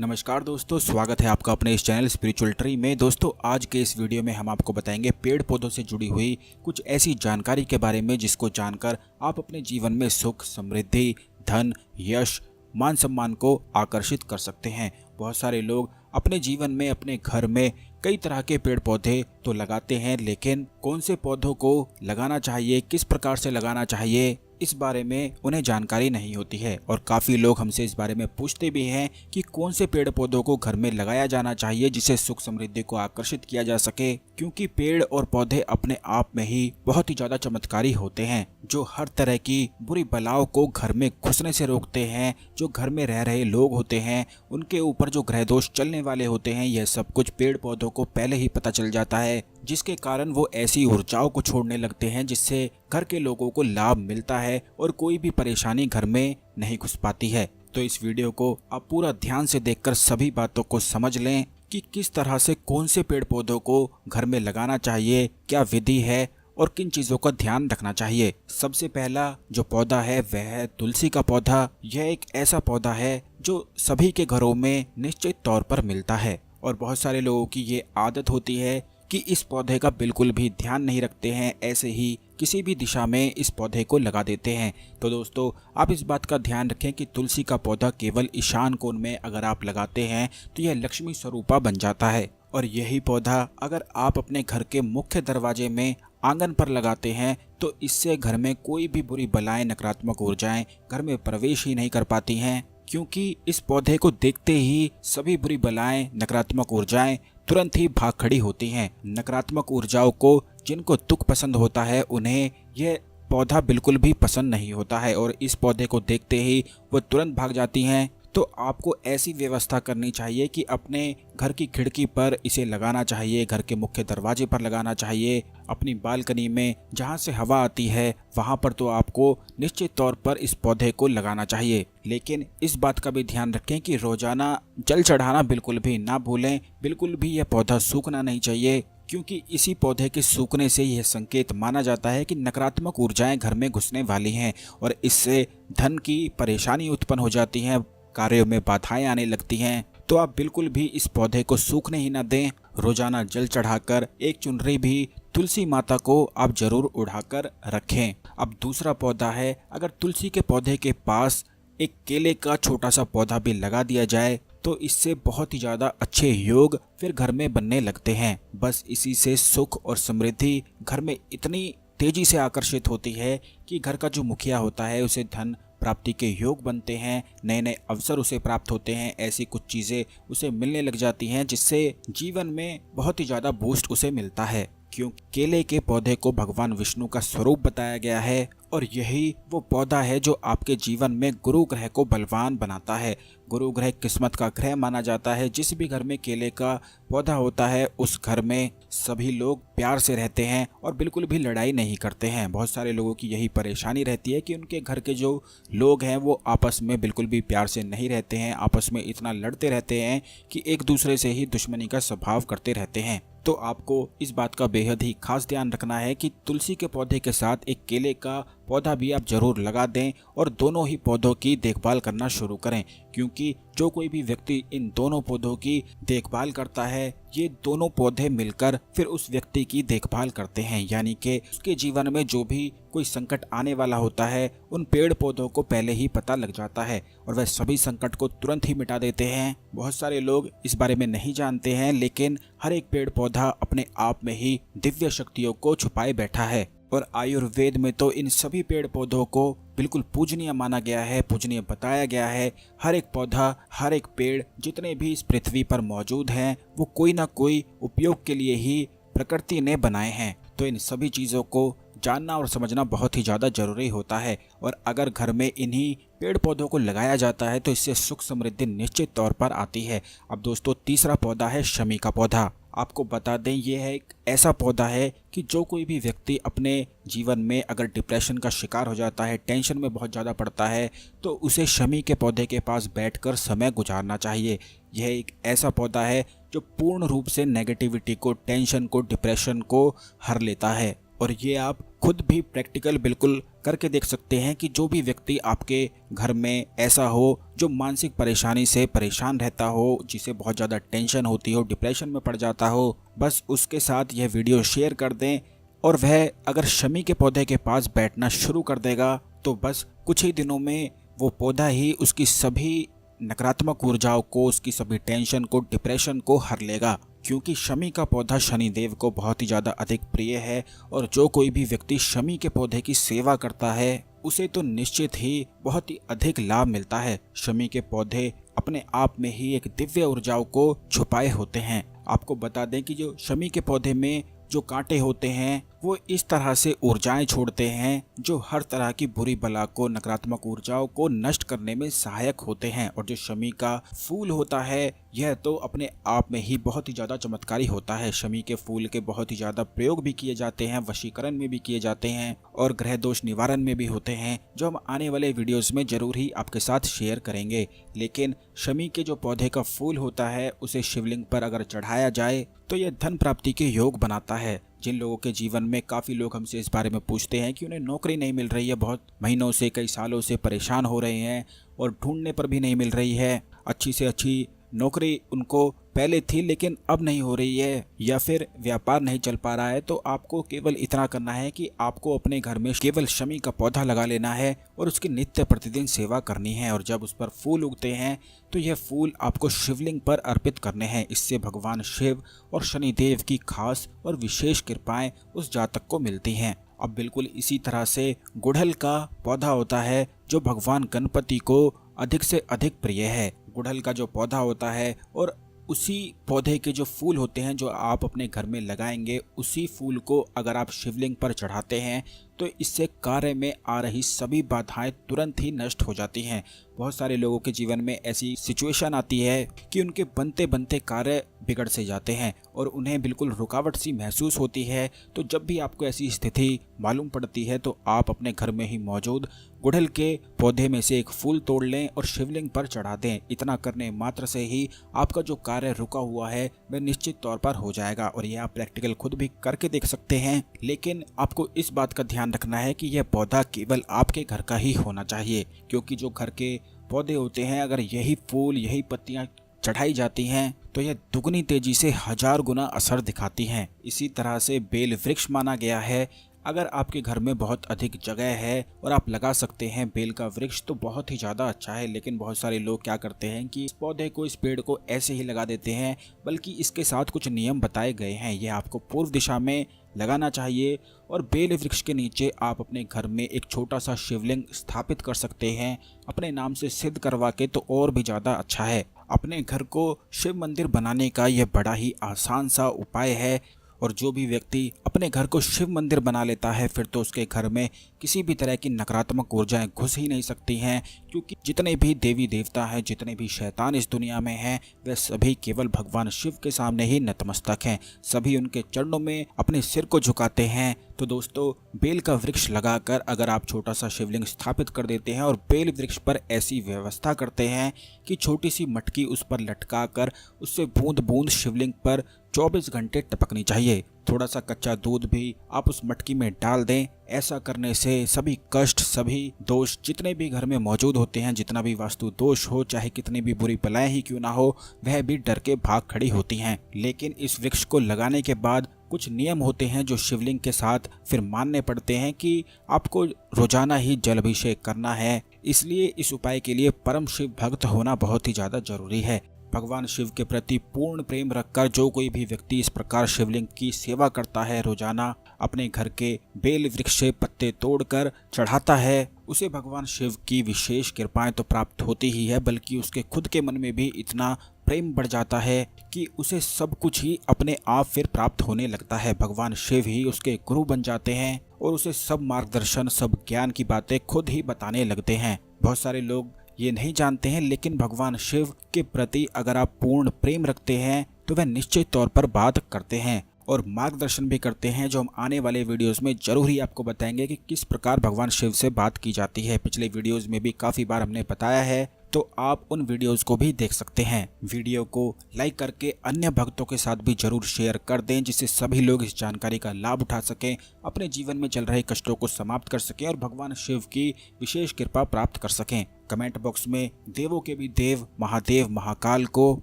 नमस्कार दोस्तों, स्वागत है आपका अपने इस चैनल स्पिरिचुअल ट्री में। दोस्तों, आज के इस वीडियो में हम आपको बताएंगे पेड़ पौधों से जुड़ी हुई कुछ ऐसी जानकारी के बारे में जिसको जानकर आप अपने जीवन में सुख, समृद्धि, धन, यश, मान सम्मान को आकर्षित कर सकते हैं। बहुत सारे लोग अपने जीवन में अपने घर में कई तरह के पेड़ पौधे तो लगाते हैं, लेकिन कौन से पौधों को लगाना चाहिए, किस प्रकार से लगाना चाहिए, इस बारे में उन्हें जानकारी नहीं होती है। और काफ़ी लोग हमसे इस बारे में पूछते भी हैं कि कौन से पेड़ पौधों को घर में लगाया जाना चाहिए जिससे सुख समृद्धि को आकर्षित किया जा सके, क्योंकि पेड़ और पौधे अपने आप में ही बहुत ही ज़्यादा चमत्कारी होते हैं जो हर तरह की बुरी बलाओं को घर में घुसने से रोकते हैं। जो घर में रह रहे लोग होते हैं उनके ऊपर जो ग्रह दोष चलने वाले होते हैं, यह सब कुछ पेड़ पौधों को पहले ही पता चल जाता है, जिसके कारण वो ऐसी ऊर्जाओं को छोड़ने लगते हैं जिससे घर के लोगों को लाभ मिलता है और कोई भी परेशानी घर में नहीं घुस पाती है। तो इस वीडियो को आप पूरा ध्यान से देखकर सभी बातों को समझ लें कि किस तरह से कौन से पेड़ पौधों को घर में लगाना चाहिए, क्या विधि है और किन चीज़ों का ध्यान रखना चाहिए। सबसे पहला जो पौधा है वह है तुलसी का पौधा। यह एक ऐसा पौधा है जो सभी के घरों में निश्चित तौर पर मिलता है और बहुत सारे लोगों की ये आदत होती है कि इस पौधे का बिल्कुल भी ध्यान नहीं रखते हैं, ऐसे ही किसी भी दिशा में इस पौधे को लगा देते हैं। तो दोस्तों, आप इस बात का ध्यान रखें कि तुलसी का पौधा केवल ईशान कोण में अगर आप लगाते हैं तो यह लक्ष्मी स्वरूपा बन जाता है। और यही पौधा अगर आप अपने घर के मुख्य दरवाजे में आंगन पर लगाते हैं तो इससे घर में कोई भी बुरी बलाएं, नकारात्मक ऊर्जाएं घर में प्रवेश ही नहीं कर पाती हैं, क्योंकि इस पौधे को देखते ही सभी बुरी बलाएं, नकारात्मक ऊर्जाएं तुरंत ही भाग खड़ी होती हैं। नकारात्मक ऊर्जाओं को जिनको दुख पसंद होता है उन्हें यह पौधा बिल्कुल भी पसंद नहीं होता है और इस पौधे को देखते ही वो तुरंत भाग जाती हैं। तो आपको ऐसी व्यवस्था करनी चाहिए कि अपने घर की खिड़की पर इसे लगाना चाहिए, घर के मुख्य दरवाजे पर लगाना चाहिए, अपनी बालकनी में जहां से हवा आती है वहां पर तो आपको निश्चित तौर पर इस पौधे को लगाना चाहिए। लेकिन इस बात का भी ध्यान रखें कि रोजाना जल चढ़ाना बिल्कुल भी ना भूलें। बिल्कुल भी यह पौधा सूखना नहीं चाहिए, क्योंकि इसी पौधे के सूखने से यह संकेत माना जाता है कि नकारात्मक ऊर्जाएं घर में घुसने वाली हैं और इससे धन की परेशानी उत्पन्न हो जाती है, कार्यों में बाधाएं आने लगती हैं। तो आप बिल्कुल भी इस पौधे को सूखने ही ना दें। रोजाना जल चढ़ाकर एक चुनरी भी तुलसी माता को आप जरूर उड़ाकर रखें। अब दूसरा पौधा है, अगर तुलसी के पौधे के पास एक केले का छोटा सा पौधा भी लगा दिया जाए तो इससे बहुत ही ज़्यादा अच्छे योग फिर घर में बनने लगते हैं। बस इसी से सुख और समृद्धि घर में इतनी तेजी से आकर्षित होती है कि घर का जो मुखिया होता है उसे धन प्राप्ति के योग बनते हैं, नए नए अवसर उसे प्राप्त होते हैं, ऐसी कुछ चीज़ें उसे मिलने लग जाती हैं जिससे जीवन में बहुत ही ज़्यादा बूस्ट उसे मिलता है। क्यों? केले के पौधे को भगवान विष्णु का स्वरूप बताया गया है और यही वो पौधा है जो आपके जीवन में गुरु ग्रह को बलवान बनाता है। गुरु ग्रह किस्मत का ग्रह माना जाता है। जिस भी घर में केले का पौधा होता है उस घर में सभी लोग प्यार से रहते हैं और बिल्कुल भी लड़ाई नहीं करते हैं। बहुत सारे लोगों की यही परेशानी रहती है कि उनके घर के जो लोग हैं वो आपस में बिल्कुल भी प्यार से नहीं रहते हैं, आपस में इतना लड़ते रहते हैं कि एक दूसरे से ही दुश्मनी का स्वभाव करते रहते हैं। तो आपको इस बात का बेहद ही खास ध्यान रखना है कि तुलसी के पौधे के साथ एक केले का पौधा भी आप जरूर लगा दें और दोनों ही पौधों की देखभाल करना शुरू करें, क्योंकि जो कोई भी व्यक्ति इन दोनों पौधों की देखभाल करता है ये दोनों पौधे मिलकर फिर उस व्यक्ति की देखभाल करते हैं। यानी कि उसके जीवन में जो भी कोई संकट आने वाला होता है उन पेड़ पौधों को पहले ही पता लग जाता है और वह सभी संकट को तुरंत ही मिटा देते हैं। बहुत सारे लोग इस बारे में नहीं जानते हैं, लेकिन हर एक पेड़ पौधा अपने आप में ही दिव्य शक्तियों को छुपाए बैठा है और आयुर्वेद में तो इन सभी पेड़ पौधों को बिल्कुल पूजनीय माना गया है, पूजनीय बताया गया है। हर एक पौधा, हर एक पेड़ जितने भी इस पृथ्वी पर मौजूद हैं वो कोई ना कोई उपयोग के लिए ही प्रकृति ने बनाए हैं। तो इन सभी चीज़ों को जानना और समझना बहुत ही ज़्यादा जरूरी होता है और अगर घर में इन्हीं पेड़ पौधों को लगाया जाता है तो इससे सुख समृद्धि निश्चित तौर पर आती है। अब दोस्तों, तीसरा पौधा है शमी का पौधा। आपको बता दें ये है एक ऐसा पौधा है कि जो कोई भी व्यक्ति अपने जीवन में अगर डिप्रेशन का शिकार हो जाता है, टेंशन में बहुत ज़्यादा पड़ता है, तो उसे शमी के पौधे के पास बैठकर समय गुजारना चाहिए। यह एक ऐसा पौधा है जो पूर्ण रूप से नेगेटिविटी को, टेंशन को, डिप्रेशन को हर लेता है और ये आप खुद भी प्रैक्टिकल बिल्कुल करके देख सकते हैं कि जो भी व्यक्ति आपके घर में ऐसा हो जो मानसिक परेशानी से परेशान रहता हो, जिसे बहुत ज़्यादा टेंशन होती हो, डिप्रेशन में पड़ जाता हो, बस उसके साथ यह वीडियो शेयर कर दें और वह अगर शमी के पौधे के पास बैठना शुरू कर देगा तो बस कुछ ही दिनों में वो पौधा ही उसकी सभी नकारात्मक ऊर्जाओं को, उसकी सभी टेंशन को, डिप्रेशन को हर लेगा। क्योंकि शमी का पौधा शनिदेव को बहुत ही ज़्यादा अधिक प्रिय है और जो कोई भी व्यक्ति शमी के पौधे की सेवा करता है उसे तो निश्चित ही बहुत ही अधिक लाभ मिलता है। शमी के पौधे अपने आप में ही एक दिव्य ऊर्जाओं को छुपाए होते हैं। आपको बता दें कि जो शमी के पौधे में जो कांटे होते हैं वो इस तरह से ऊर्जाएं छोड़ते हैं जो हर तरह की बुरी बला को, नकारात्मक ऊर्जाओं को नष्ट करने में सहायक होते हैं। और जो शमी का फूल होता है यह तो अपने आप में ही बहुत ही ज़्यादा चमत्कारी होता है। शमी के फूल के बहुत ही ज़्यादा प्रयोग भी किए जाते हैं, वशीकरण में भी किए जाते हैं और ग्रह दोष निवारण में भी होते हैं, जो हम आने वाले वीडियोज़ में ज़रूर ही आपके साथ शेयर करेंगे। लेकिन शमी के जो पौधे का फूल होता है उसे शिवलिंग पर अगर चढ़ाया जाए तो यह धन प्राप्ति के योग बनाता है। जिन लोगों के जीवन में, काफ़ी लोग हमसे इस बारे में पूछते हैं कि उन्हें नौकरी नहीं मिल रही है, बहुत महीनों से, कई सालों से परेशान हो रहे हैं और ढूंढने पर भी नहीं मिल रही है, अच्छी से अच्छी नौकरी उनको पहले थी लेकिन अब नहीं हो रही है, या फिर व्यापार नहीं चल पा रहा है, तो आपको केवल इतना करना है कि आपको अपने घर में केवल शमी का पौधा लगा लेना है और उसकी नित्य प्रतिदिन सेवा करनी है। और जब उस पर फूल उगते हैं तो यह फूल आपको शिवलिंग पर अर्पित करने हैं। इससे भगवान शिव और शनिदेव की खास और विशेष कृपाएं उस जातक को मिलती हैं। अब बिल्कुल इसी तरह से गुड़हल का पौधा होता है जो भगवान गणपति को अधिक से अधिक प्रिय है। गुड़हल का जो पौधा होता है और उसी पौधे के जो फूल होते हैं जो आप अपने घर में लगाएंगे, उसी फूल को अगर आप शिवलिंग पर चढ़ाते हैं तो इससे कार्य में आ रही सभी बाधाएं तुरंत ही नष्ट हो जाती हैं। बहुत सारे लोगों के जीवन में ऐसी सिचुएशन आती है कि उनके बनते बनते कार्य बिगड़ से जाते हैं और उन्हें बिल्कुल रुकावट सी महसूस होती है। तो जब भी आपको ऐसी स्थिति मालूम पड़ती है तो आप अपने घर में ही मौजूद गुड़हल के पौधे में से एक फूल तोड़ लें और शिवलिंग पर चढ़ा दें। इतना करने मात्र से ही आपका जो कार्य रुका हुआ है वह निश्चित तौर पर हो जाएगा और यह आप प्रैक्टिकल खुद भी करके देख सकते हैं। लेकिन आपको इस बात का ध्यान रखना है कि यह पौधा केवल आपके घर का ही होना चाहिए, क्योंकि जो घर के पौधे होते हैं अगर यही फूल, यही पत्तियां चढ़ाई जाती हैं तो यह दुगनी तेजी से 1000 गुना असर दिखाती हैं। इसी तरह से बेल वृक्ष माना गया है। अगर आपके घर में बहुत अधिक जगह है और आप लगा सकते हैं बेल का वृक्ष तो बहुत ही ज़्यादा अच्छा है। लेकिन बहुत सारे लोग क्या करते हैं कि इस पौधे को, इस पेड़ को ऐसे ही लगा देते हैं, बल्कि इसके साथ कुछ नियम बताए गए हैं। यह आपको पूर्व दिशा में लगाना चाहिए और बेल वृक्ष के नीचे आप अपने घर में एक छोटा सा शिवलिंग स्थापित कर सकते हैं, अपने नाम से सिद्ध करवा के, तो और भी ज़्यादा अच्छा है। अपने घर को शिव मंदिर बनाने का यह बड़ा ही आसान सा उपाय है और जो भी व्यक्ति अपने घर को शिव मंदिर बना लेता है फिर तो उसके घर में किसी भी तरह की नकारात्मक ऊर्जाएं घुस ही नहीं सकती हैं, क्योंकि जितने भी देवी देवता हैं, जितने भी शैतान इस दुनिया में हैं, वे सभी केवल भगवान शिव के सामने ही नतमस्तक हैं। सभी उनके चरणों में अपने सिर को झुकाते हैं। तो दोस्तों, बेल का वृक्ष लगाकर अगर आप छोटा सा शिवलिंग स्थापित कर देते हैं और बेल वृक्ष पर ऐसी व्यवस्था करते हैं कि छोटी सी मटकी उस पर लटका कर उससे बूंद बूंद शिवलिंग पर 24 घंटे टपकनी चाहिए। थोड़ा सा कच्चा दूध भी आप उस मटकी में डाल दें। ऐसा करने से सभी कष्ट, सभी दोष जितने भी घर में मौजूद होते हैं, जितना भी वास्तु दोष हो, चाहे कितनी भी बुरी बलाएं ही क्यों ना हो, वह भी डर के भाग खड़ी होती हैं। लेकिन इस वृक्ष को लगाने के बाद कुछ नियम होते हैं जो शिवलिंग के साथ फिर मानने पड़ते हैं कि आपको रोजाना ही जल अभिषेक करना है। इसलिए इस उपाय के लिए परम शिव भक्त होना बहुत ही ज़्यादा जरूरी है। भगवान शिव के प्रति पूर्ण प्रेम रखकर जो कोई भी व्यक्ति इस प्रकार शिवलिंग की सेवा करता है, रोजाना अपने घर के बेल वृक्ष से पत्ते तोड़कर चढ़ाता है, उसे भगवान शिव की विशेष कृपाएं तो प्राप्त होती ही है, बल्कि उसके खुद के मन में भी इतना प्रेम बढ़ जाता है कि उसे सब कुछ ही अपने आप फिर प्राप्त होने लगता है। भगवान शिव ही उसके गुरु बन जाते हैं और उसे सब मार्गदर्शन, सब ज्ञान की बातें खुद ही बताने लगते हैं। बहुत सारे लोग ये नहीं जानते हैं, लेकिन भगवान शिव के प्रति अगर आप पूर्ण प्रेम रखते हैं तो वह निश्चित तौर पर बात करते हैं और मार्गदर्शन भी करते हैं, जो हम आने वाले वीडियोस में जरूर ही आपको बताएंगे कि किस प्रकार भगवान शिव से बात की जाती है। पिछले वीडियोस में भी काफ़ी बार हमने बताया है तो आप उन वीडियोस को भी देख सकते हैं। वीडियो को लाइक करके अन्य भक्तों के साथ भी जरूर शेयर कर दें, जिससे सभी लोग इस जानकारी का लाभ उठा सकें, अपने जीवन में चल रहे कष्टों को समाप्त कर सकें और भगवान शिव की विशेष कृपा प्राप्त कर सकें। कमेंट बॉक्स में देवों के भी देव महादेव महाकाल को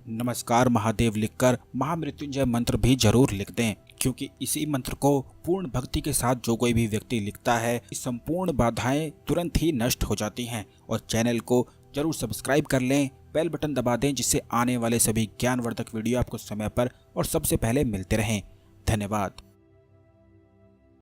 नमस्कार महादेव लिखकर महामृत्युंजय मंत्र भी जरूर लिख दें, क्योंकि इसी मंत्र को पूर्ण भक्ति के साथ जो कोई भी व्यक्ति लिखता है, संपूर्ण बाधाएं तुरंत ही नष्ट हो जाती हैं। और चैनल को जरूर सब्सक्राइब कर लें, बेल बटन दबा दें, जिससे आने वाले सभी ज्ञानवर्धक वीडियो आपको समय पर और सबसे पहले मिलते रहें। धन्यवाद।